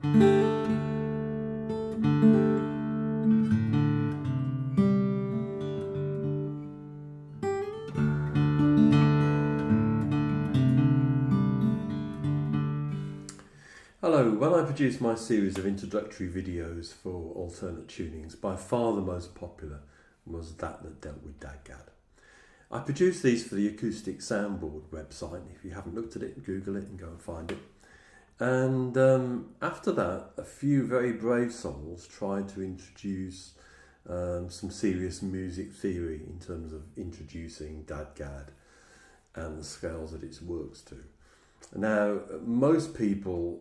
Hello, when I produced my series of introductory videos for alternate tunings, by far the most popular was that dealt with DADGAD. I produced these for the Acoustic Soundboard website. If you haven't looked at it, Google it and go and find it. And after that, a few very brave souls tried to introduce some serious music theory in terms of introducing DADGAD and the scales that it works to. Now, most people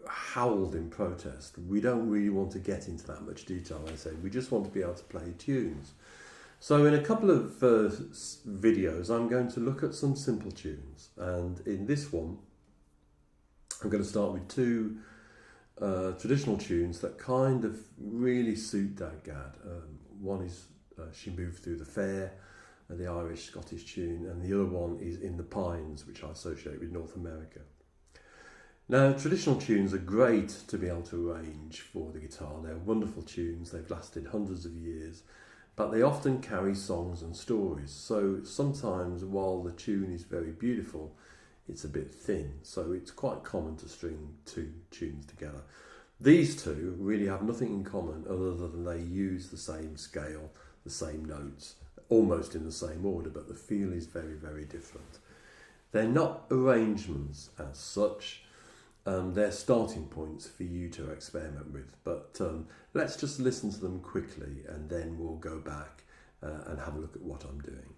howled in protest. We don't really want to get into that much detail, I said. We just want to be able to play tunes. So in a couple of videos, I'm going to look at some simple tunes. And in this one, I'm going to start with two traditional tunes that kind of really suit DADGAD. One is She Moved Through the Fair, the Irish-Scottish tune, and the other one is In the Pines, which I associate with North America. Now, traditional tunes are great to be able to arrange for the guitar. They're wonderful tunes, they've lasted hundreds of years, but they often carry songs and stories. So sometimes, while the tune is very beautiful, it's a bit thin. So it's quite common to string two tunes together. These two really have nothing in common other than they use the same scale, the same notes, almost in the same order, but the feel is very, very different. They're not arrangements as such. They're starting points for you to experiment with, but let's just listen to them quickly and then we'll go back and have a look at what I'm doing.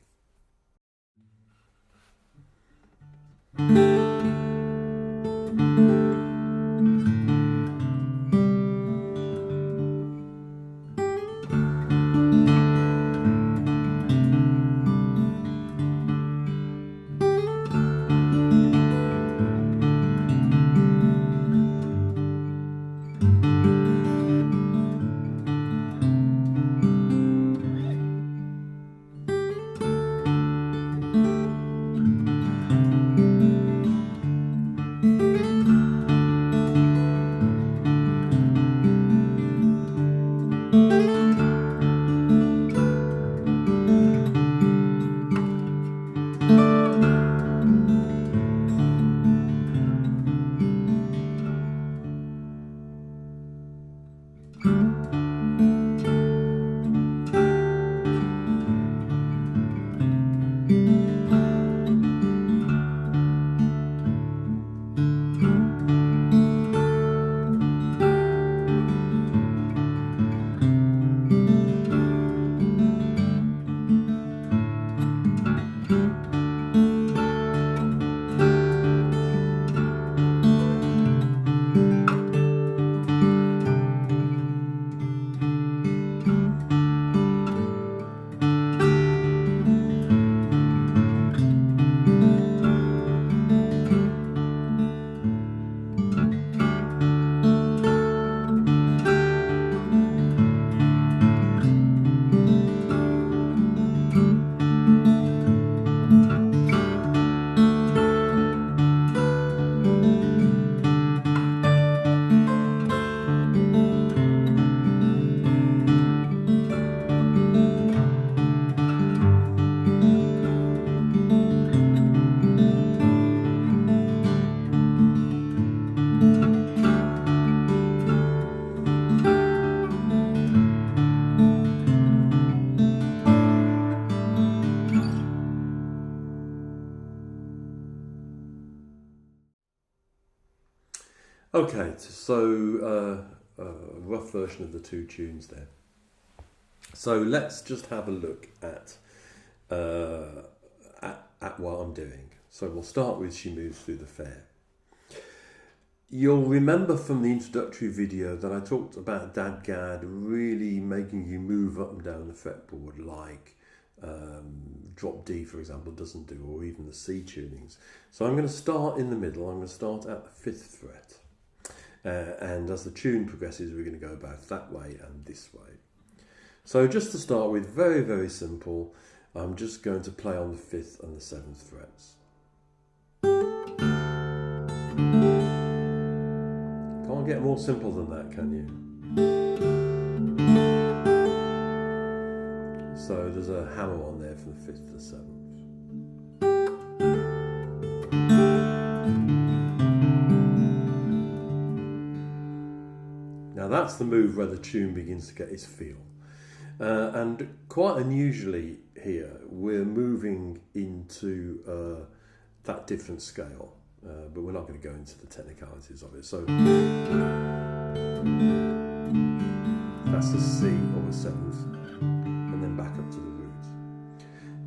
Okay, so a rough version of the two tunes there. So let's just have a look at what I'm doing. So we'll start with She Moves Through the Fair. You'll remember from the introductory video that I talked about DADGAD really making you move up and down the fretboard like drop D, for example, doesn't do, or even the C tunings. So I'm going to start in the middle. I'm going to start at the 5th fret. And as the tune progresses, we're going to go both that way and this way. So just to start with, very, very simple, I'm just going to play on the 5th and the 7th frets. Can't get more simple than that, can you? So there's a hammer on there from the 5th to the 7th. Now that's the move where the tune begins to get its feel. And quite unusually here, we're moving into that different scale, but we're not going to go into the technicalities of it. So that's the C or a 7th, and then back up to the root.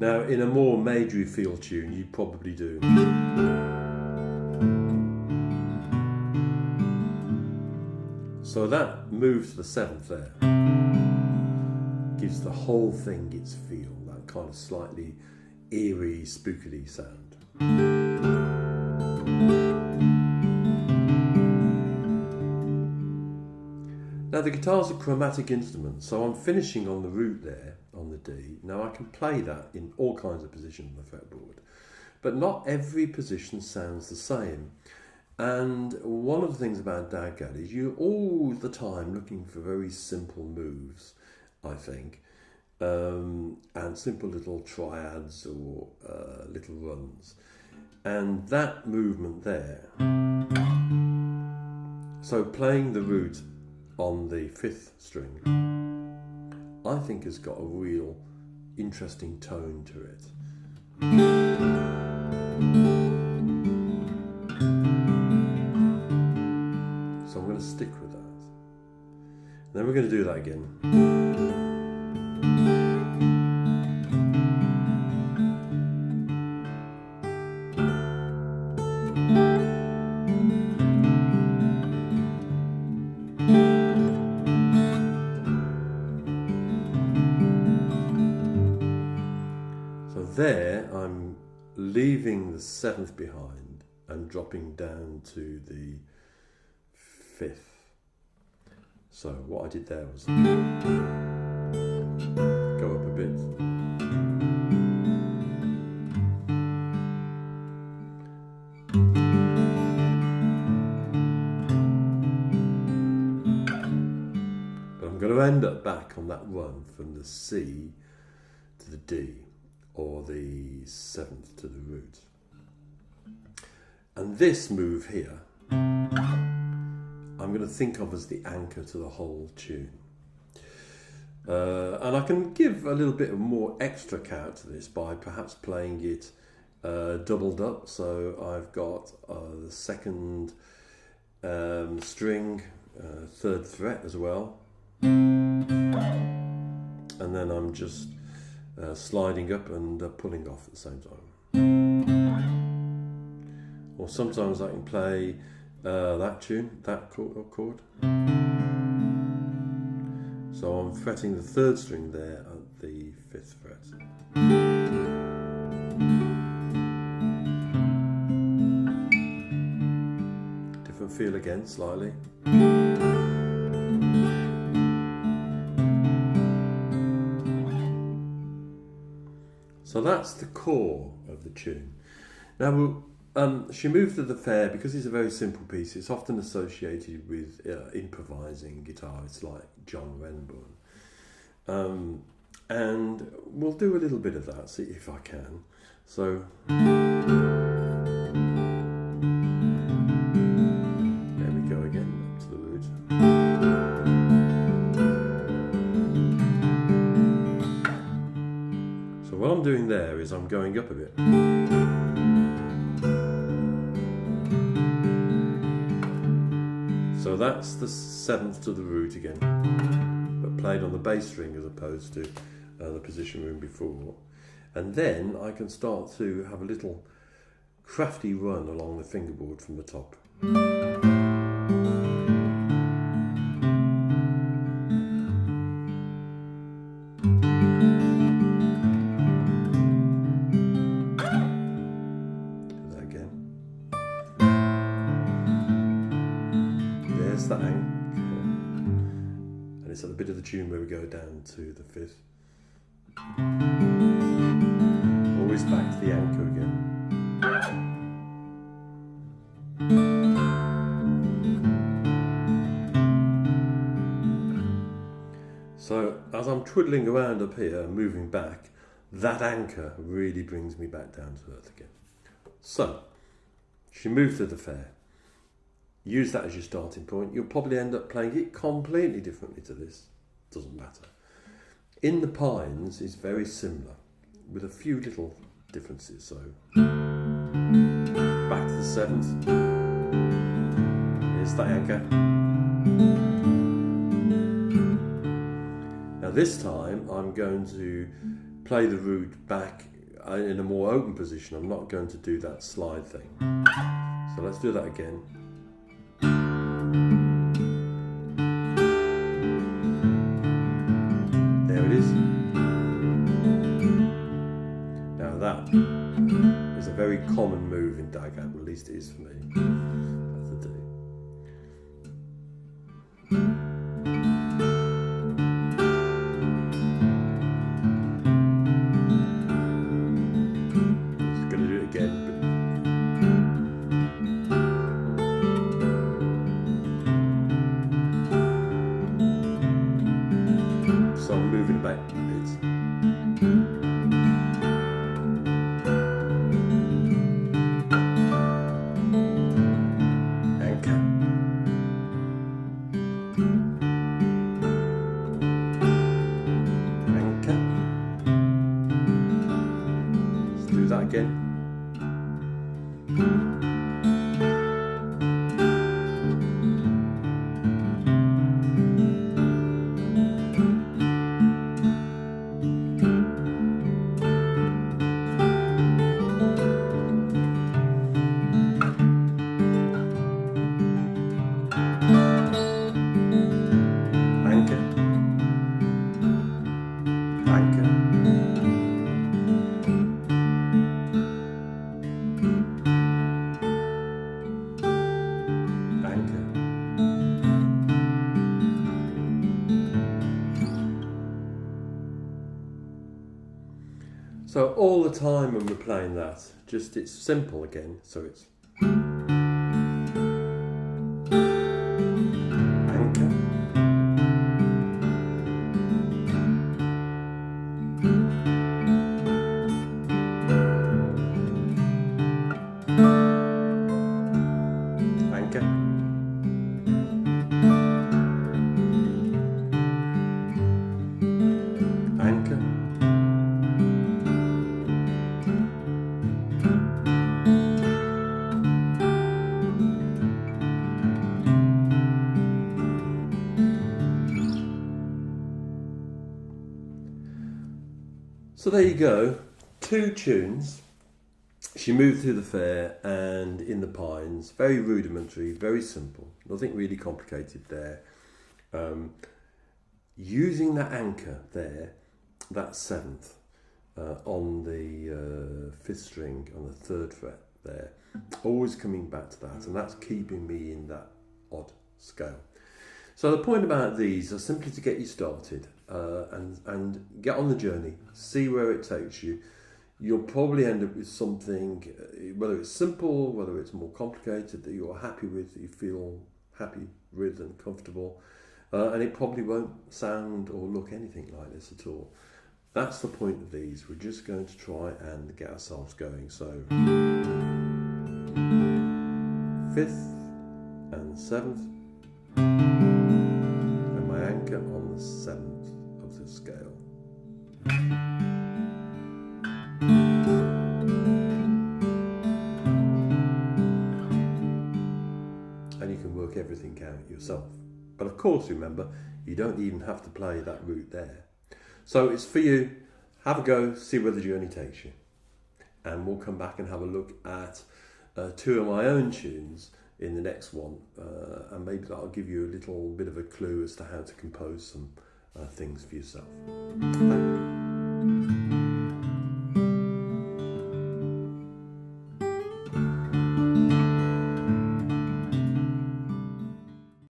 Now in a more majory feel tune, you'd probably do so that move to the 7th there gives the whole thing its feel, that kind of slightly eerie, spookily sound. Now the guitar's a chromatic instrument, so I'm finishing on the root there, on the D. Now I can play that in all kinds of positions on the fretboard, but not every position sounds the same. And one of the things about DADGAD is you're all the time looking for very simple moves, I think, and simple little triads or little runs. And that movement there, so playing the root on the 5th string, I think has got a real interesting tone to it. So I'm going to stick with that. And then we're going to do that again. So there I'm leaving the 7th behind and dropping down to the 5th. So what I did there was go up a bit, but I'm going to end up back on that run from the C to the D, or the 7th to the root. And this move here I'm going to think of as the anchor to the whole tune. And I can give a little bit of more extra count to this by perhaps playing it doubled up. So I've got the 2nd string, 3rd fret as well. And then I'm just sliding up and pulling off at the same time. Or sometimes I can play that tune, that chord. So I'm fretting the 3rd string there at the 5th fret. Different feel again, slightly. So that's the core of the tune. Now she moved to the fair because it's a very simple piece. It's often associated with improvising guitarists like John Renbourn. And we'll do a little bit of that, see if I can. So there we go again, up to the root. So what I'm doing there is I'm going up a bit. So that's the 7th to the root again, but played on the bass string as opposed to the position we're in before. And then I can start to have a little crafty run along the fingerboard from the top. That anchor, and it's at the bit of the tune where we go down to the 5th. Always back to the anchor again. as I'm twiddling around up here and moving back, that anchor really brings me back down to earth again. So, she moved to the fair. Use that as your starting point. You'll probably end up playing it completely differently to this. Doesn't matter. In the Pines is very similar, with a few little differences. So, back to the 7th. Here's the anchor. Now this time I'm going to play the root back in a more open position. I'm not going to do that slide thing. So let's do that again. There it is. Now that is a very common move in DADGAD, at least it is for me. That's the D. Just going to do it again. So I'm moving back a bit. Anchor. Anchor. Let's do that again. So all the time when we're playing that, just it's simple again, so it's anchor, anchor, anchor. So there you go, 2 tunes. She moved through the fair and in the Pines, very rudimentary, very simple, nothing really complicated there. Using that anchor there, that 7th, on the 5th string, on the 3rd fret there, always coming back to that, and that's keeping me in that odd scale. So the point about these are simply to get you started and get on the journey, see where it takes you. You'll probably end up with something, whether it's simple, whether it's more complicated, that you're happy with, that you feel happy with and comfortable, and it probably won't sound or look anything like this at all. That's the point of these. We're just going to try and get ourselves going. So 5th and 7th. And my anchor on the 7th of the scale. And you can work everything out yourself. But of course, remember, you don't even have to play that route there. So it's for you. Have a go, see where the journey takes you. And we'll come back and have a look at 2 of my own tunes in the next one, and maybe that'll give you a little bit of a clue as to how to compose some things for yourself. Thanks.